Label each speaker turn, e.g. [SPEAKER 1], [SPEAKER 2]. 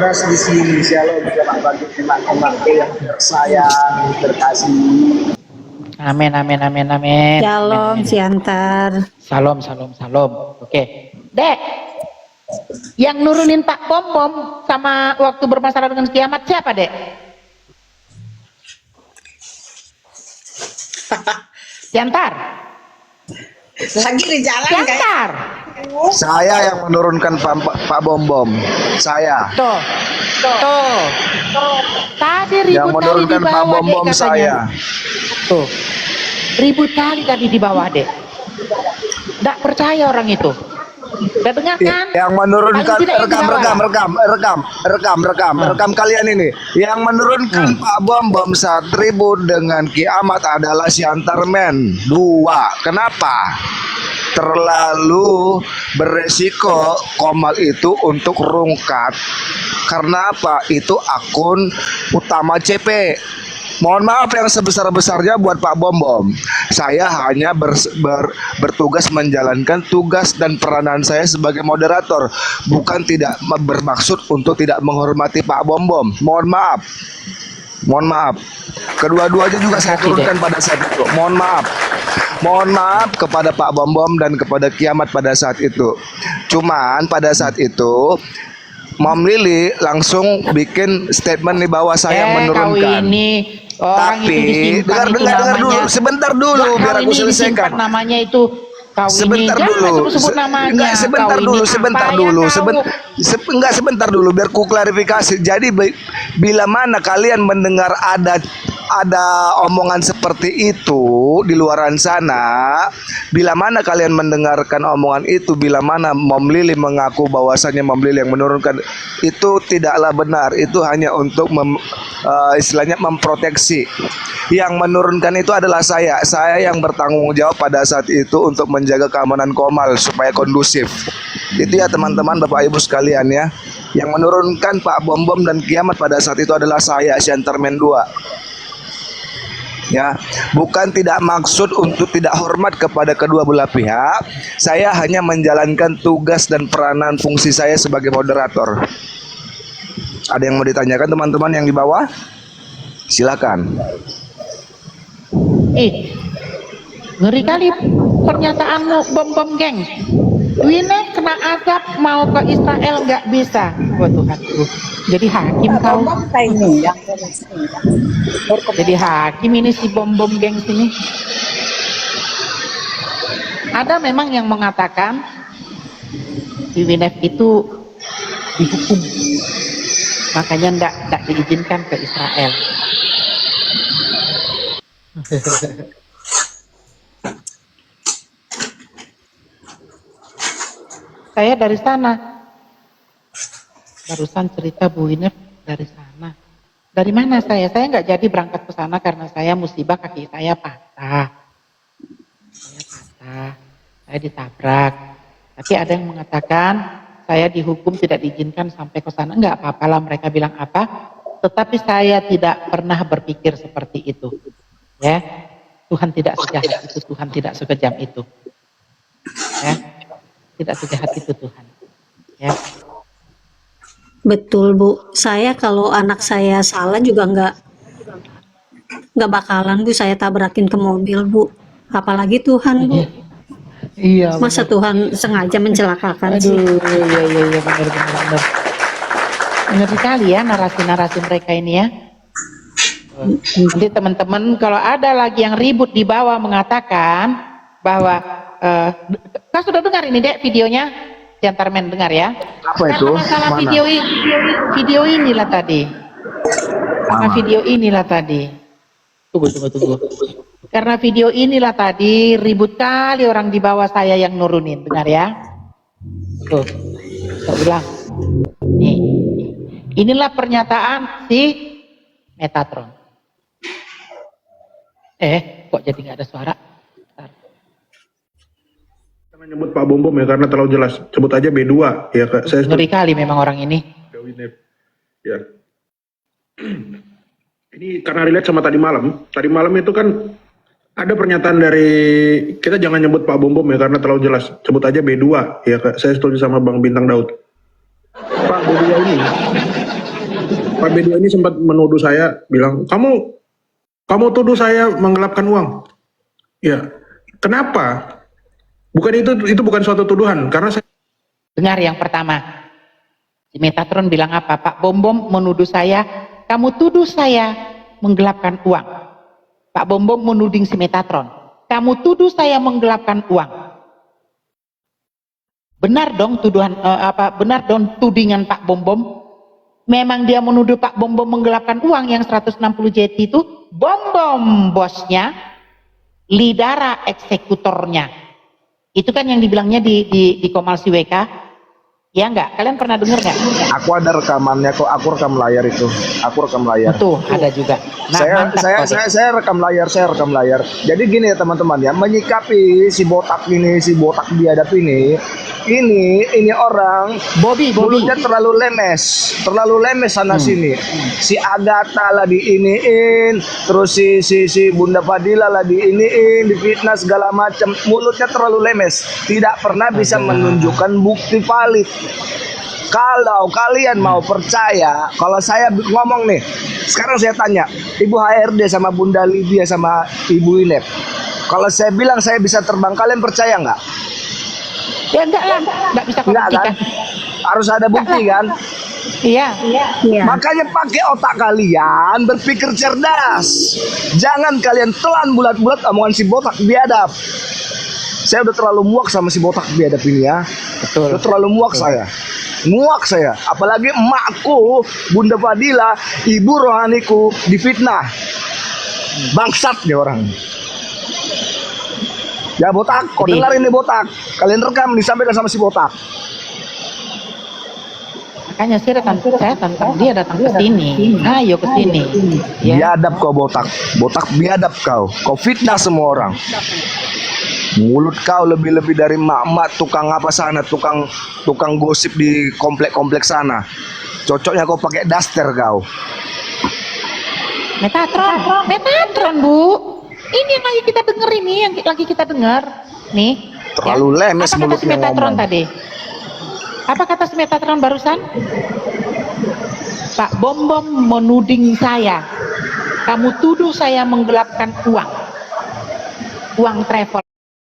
[SPEAKER 1] terus di sini. Shalom bagi emak-emakku yang tersayang, terkasih.
[SPEAKER 2] Amin, amin, amin, amin.
[SPEAKER 3] Shalom, Siantar.
[SPEAKER 2] Salam, salam, salam. Oke, Dek. Yang nurunin Pak Bom sama waktu bermasalah dengan kiamat siapa, Dek? Siantar.
[SPEAKER 4] Lagi di jalan kayak.
[SPEAKER 2] Siantar.
[SPEAKER 1] Saya yang menurunkan Pak Bom. Saya.
[SPEAKER 2] Tuh. Tadi
[SPEAKER 1] Yang
[SPEAKER 2] ribut kali di
[SPEAKER 1] menurunkan Pak
[SPEAKER 2] bawah, Dek,
[SPEAKER 1] Bom
[SPEAKER 2] katanya.
[SPEAKER 1] saya.
[SPEAKER 2] Tuh. Ribut kali tadi di bawah, Dek. Nggak percaya orang itu. Udah dengar kan?
[SPEAKER 1] Yang menurunkan
[SPEAKER 2] Paling tidak yang di bawah.
[SPEAKER 1] rekam kalian ini. Yang menurunkan Pak Bom saat ribut dengan kiamat adalah Siantarmen 2. Kenapa? Terlalu beresiko Komal itu untuk rungkat. Karena apa? Itu akun utama CP. Mohon maaf yang sebesar-besarnya buat Pak Bom. Saya hanya bertugas menjalankan tugas dan peranan saya sebagai moderator, bukan tidak bermaksud untuk tidak menghormati Pak Bom. Mohon maaf. Kedua-duanya juga saya turunkan pada saat itu. Mohon maaf kepada Pak Bom dan kepada kiamat pada saat itu. Cuman pada saat itu Mom Lili langsung bikin statement di bawah saya menurunkan. Tapi dengar dulu, sebentar dulu biar aku selesaikan.
[SPEAKER 2] Namanya itu kau
[SPEAKER 1] sebentar
[SPEAKER 2] ini.
[SPEAKER 1] dulu,
[SPEAKER 2] Sebut namanya.
[SPEAKER 1] Sebentar dulu biar ku klarifikasi. Jadi bila mana kalian mendengar ada omongan seperti itu di luaran sana, bila mana kalian mendengarkan omongan itu, bila mana Mom Lili mengaku bahwasannya Mom Lili yang menurunkan, itu tidaklah benar. Itu hanya untuk istilahnya memproteksi. Yang menurunkan itu adalah saya yang bertanggung jawab pada saat itu untuk menjaga keamanan Komal supaya kondusif. Itu ya teman-teman, Bapak Ibu sekalian ya. Yang menurunkan Pak Bom dan kiamat pada saat itu adalah saya, Siantarmen 2. Ya, bukan tidak maksud untuk tidak hormat kepada kedua belah pihak. Saya hanya menjalankan tugas dan peranan fungsi saya sebagai moderator. Ada yang mau ditanyakan teman-teman yang di bawah? Silakan.
[SPEAKER 2] Ngeri kali pernyataanmu, Bom geng. Wine kena azab mau ke Israel nggak bisa. Oh Tuhanku. Jadi hakim kau. Jadi hakim ini si Bom geng sini. Ada memang yang mengatakan di Winef itu dihukum. Makanya nggak diizinkan ke Israel. Saya dari sana. Barusan cerita Bu Winef dari sana. Dari mana saya? Saya nggak jadi berangkat ke sana karena saya musibah kaki saya patah. Saya ditabrak. Tapi ada yang mengatakan saya dihukum tidak diizinkan sampai ke sana. Enggak apa-apalah mereka bilang apa. Tetapi saya tidak pernah berpikir seperti itu. Ya, Tuhan tidak sejahat itu, Tuhan tidak sekejam itu. Ya, tidak sejahat itu Tuhan. Ya.
[SPEAKER 3] Betul Bu, saya kalau anak saya salah juga nggak bakalan Bu saya tabrakin ke mobil Bu, apalagi Tuhan Bu.
[SPEAKER 2] Iya.
[SPEAKER 3] Masa Tuhan sengaja mencelakakan sih?
[SPEAKER 2] Iya benar. Benar sekali ya narasi mereka ini ya. Nanti teman-teman kalau ada lagi yang ribut di bawah mengatakan bahwa kau sudah dengar ini Dek videonya? Siantarmen dengar ya.
[SPEAKER 1] Apa itu?
[SPEAKER 2] Masalah
[SPEAKER 1] Mana?
[SPEAKER 2] video inilah tadi. Karena video inilah tadi. Tunggu. Karena video inilah tadi ribut kali orang di bawah saya yang nurunin, dengar ya. Tuh, saya ulang. Nih, inilah pernyataan si Metatron. Kok jadi nggak ada suara?
[SPEAKER 5] Jangan nyebut Pak Bom ya karena terlalu jelas. Sebut aja B2 ya Kak. Saya
[SPEAKER 2] ngeri kali memang orang ini.
[SPEAKER 5] Ya. Ini karena relate sama tadi malam. Tadi malam itu kan ada pernyataan dari kita jangan nyebut Pak Bom ya karena terlalu jelas. Sebut aja B2 ya Kak. Saya setuju sama Bang Bintang Daud. Pak B2 ini Pak Bedio ini sempat menuduh saya, bilang, kamu tuduh saya menggelapkan uang. Ya, kenapa? Bukan itu bukan suatu tuduhan, karena saya
[SPEAKER 2] Dengar yang pertama. Si Metatron bilang apa? Pak Bom Bom menuduh saya, kamu tuduh saya menggelapkan uang. Pak Bom Bom menuding si Metatron, kamu tuduh saya menggelapkan uang. Benar dong tuduhan benar dong tudingan Pak Bom Bom. Memang dia menuduh Pak Bom Bom menggelapkan uang yang 160 JT itu. Bom Bom bosnya, Lidara eksekutornya. Itu kan yang dibilangnya di Komalsi WK. Ya enggak? Kalian pernah dengar nggak?
[SPEAKER 1] Aku ada rekamannya kok, aku rekam layar itu. Aku rekam layar.
[SPEAKER 2] Tuh, ada juga. Nah, mantap, Kode.
[SPEAKER 1] saya rekam layar. Jadi gini ya teman-teman ya, menyikapi si botak biadab ini orang
[SPEAKER 2] Bobby.
[SPEAKER 1] mulutnya terlalu lemes sana sini. Si Agatha lah diiniin, terus si Bunda Fadila lah diiniin, difitnah segala macam. Mulutnya terlalu lemes, tidak pernah bisa menunjukkan bukti valid. Kalau kalian mau percaya, kalau saya ngomong nih, sekarang saya tanya, Ibu HRD sama Bunda Lydia sama Ibu Inek, kalau saya bilang saya bisa terbang, kalian percaya nggak?
[SPEAKER 2] Ya enggak lah, enggak bisa
[SPEAKER 1] Enggak kan?
[SPEAKER 2] membuktikan.
[SPEAKER 1] Harus ada bukti kan?
[SPEAKER 2] Iya.
[SPEAKER 3] Iya.
[SPEAKER 1] Makanya pakai otak kalian, berpikir cerdas. Jangan kalian telan bulat-bulat omongan si botak biadab. Saya udah terlalu muak sama si botak biadab ini ya.
[SPEAKER 2] Betul.
[SPEAKER 1] Udah terlalu muak saya. Muak saya. Apalagi emakku, Bunda Fadila, ibu rohaniku difitnah. Bangsat dia orang. Ya botak, kau
[SPEAKER 2] Jadi-
[SPEAKER 1] dengar ini botak. Kalian rekam disampaikan sama si botak.
[SPEAKER 2] Makanya saya tantang dia datang ke sini. Ayo ke sini. Ya.
[SPEAKER 1] Biadab kau botak. Botak biadab kau. Kau fitnah semua orang. Mulut kau lebih-lebih dari mak-mak tukang apa sana, tukang gosip di komplek-komplek sana. Cocoknya kau pakai daster kau.
[SPEAKER 2] Metatron, Bu. Ini yang lagi kita denger ini, yang lagi kita dengar. Nih.
[SPEAKER 1] Terlalu lemes
[SPEAKER 2] Apa kata si
[SPEAKER 1] mulutnya
[SPEAKER 2] Metatron
[SPEAKER 1] ngomong.
[SPEAKER 2] tadi? Apa kata si Metatron barusan? Pak Bom Bom menuding saya. Kamu tuduh saya menggelapkan uang. Uang travel.